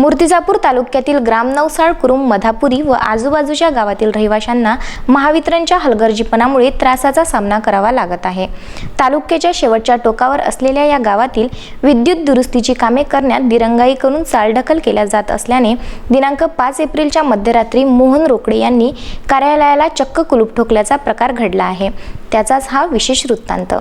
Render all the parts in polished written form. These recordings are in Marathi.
मूर्तिजापूर तालुक्यातील ग्राम नवसाळ, कुरुम, मधापुरी व आजूबाजूच्या गावातील रहिवाशांना महावितरणच्या हलगर्जीपणामुळे त्रासाचा सामना करावा लागत आहे। तालुक्याच्या शेवटच्या टोकावर असलेल्या या गावातील विद्युत दुरुस्तीची कामे करण्यात दिरंगाई करून चालढकल केल्या जात असल्याने दिनांक 5 एप्रिलच्या मध्यरात्री मोहन रोकडे यांनी कार्यालयाला चक्क कुलूप ठोकल्याचा प्रकार घडला आहे। त्याचाच हा विशेष वृत्तांत।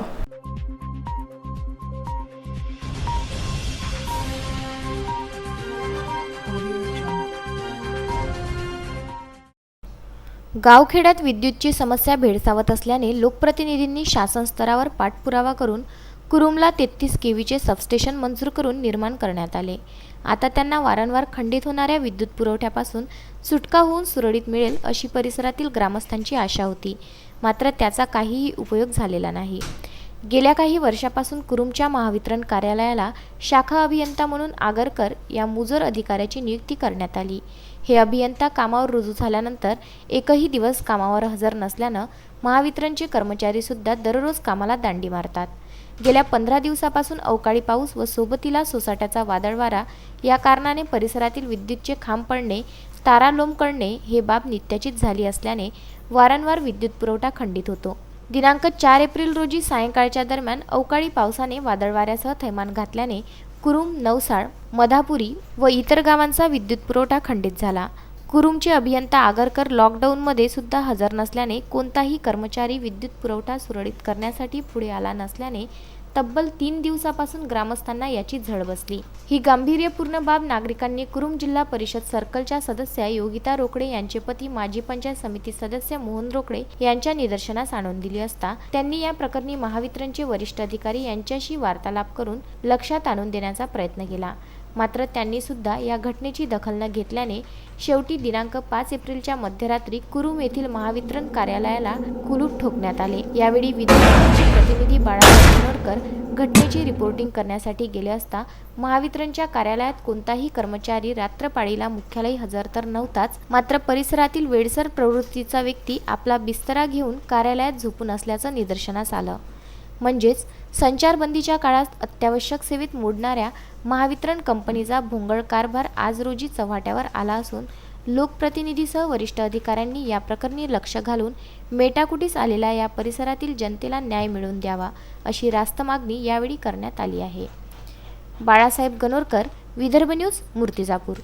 गावखेड्यात विद्युतची समस्या भेडसावत असल्याने लोकप्रतिनिधींनी शासन स्तरावर पाठपुरावा करून कुरुमला 33 केव्हीचे सबस्टेशन मंजूर करून निर्माण करण्यात आले। आता त्यांना वारंवार खंडित होणाऱ्या विद्युत पुरवठ्यापासून सुटका होऊन सुरळीत मिळेल अशी परिसरातील ग्रामस्थांची आशा होती, मात्र त्याचा काहीही उपयोग झालेला नाही। गेल्या काही वर्षापासून कुरुमच्या महावितरण कार्यालयाला शाखा अभियंता म्हणून आगरकर या मुजोर अधिकाऱ्याची नियुक्ती करण्यात आली। हे अभियंता कामावर रुजू झाल्यानंतर एकही दिवस कामावर हजर नसल्यानं महावितरणचे कर्मचारी सुद्धा दररोज कामाला दांडी मारतात। गेल्या 15 दिवसापासून अवकाळी पाऊस व सोबतीला सोसाट्याचा वादळ वारा या कारणाने परिसरातील विद्युतचे खांब पडणे, तारा लोंबकळणे हे बाब नित्याचीच झाली असल्याने वारंवार विद्युत पुरवठा खंडित होतो। दिनांक 4 एप्रिल रोजी सायंकाळच्या दरम्यान अवकाळी पावसाने वादळ वाऱ्यासह थैमान घातल्याने कुरुम, नवसाळ, मधापुरी व इतर गावांचा विद्युत पुरवठा खंडित झाला। कुरुमचे अभियंता आगरकर लॉकडाऊनमध्ये सुद्धा हजर नसल्याने कोणताही कर्मचारी विद्युत पुरवठा सुरळीत करण्यासाठी पुढे आला नसल्याने तब्बल 3 दिवसापासून ग्रामस्थांना याची झळ बसली। ही गांभीर्यपूर्ण बाब नागरिकांनी कुरुम जिल्हा परिषद सर्कलच्या सदस्या योगिता रोकडे यांचे पती माजी पंचायत समिती सदस्य मोहन रोकडे यांच्या निदर्शनास आणून दिली असता त्यांनी या प्रकरणी महावितरणचे वरिष्ठ अधिकारी यांच्याशी वार्तालाप करून लक्षात आणून देण्याचा प्रयत्न केला, मात्र त्यांनी सुद्धा या घटनेची दखल न घेतल्याने शेवटी दिनांक 5 एप्रिलच्या मध्यरात्री कुरुम येथील महावितरण कार्यालयाला कुलूप ठोकण्यात आले। यावेळी विद्युत प्रतिनिधी बाळासाहेब गणोरकर घटनेची रिपोर्टिंग करण्यासाठी गेले असता महावितरणच्या कार्यालयात कोणताही कर्मचारी रात्रपाळीला मुख्यालयी हजर तर नव्हताच, मात्र परिसरातील वेडसर प्रवृत्तीचा व्यक्ती आपला बिस्तरा घेऊन कार्यालयात झोपून असल्याचं निदर्शनास आलं। म्हणजेच संचारबंदीच्या काळात अत्यावश्यक सेवेत मोडणाऱ्या महावितरण कंपनीचा भोंगळ कारभार आज रोजी चव्हाट्यावर आला असून लोकप्रतिनिधीसह वरिष्ठ अधिकाऱ्यांनी या प्रकरणी लक्ष घालून मेटाकुटीस आलेल्या या परिसरातील जनतेला न्याय मिळवून द्यावा अशी रास्त मागणी यावेळी करण्यात आली आहे। बाळासाहेब गणोरकर, विदर्भ न्यूज, मूर्तिजापूर।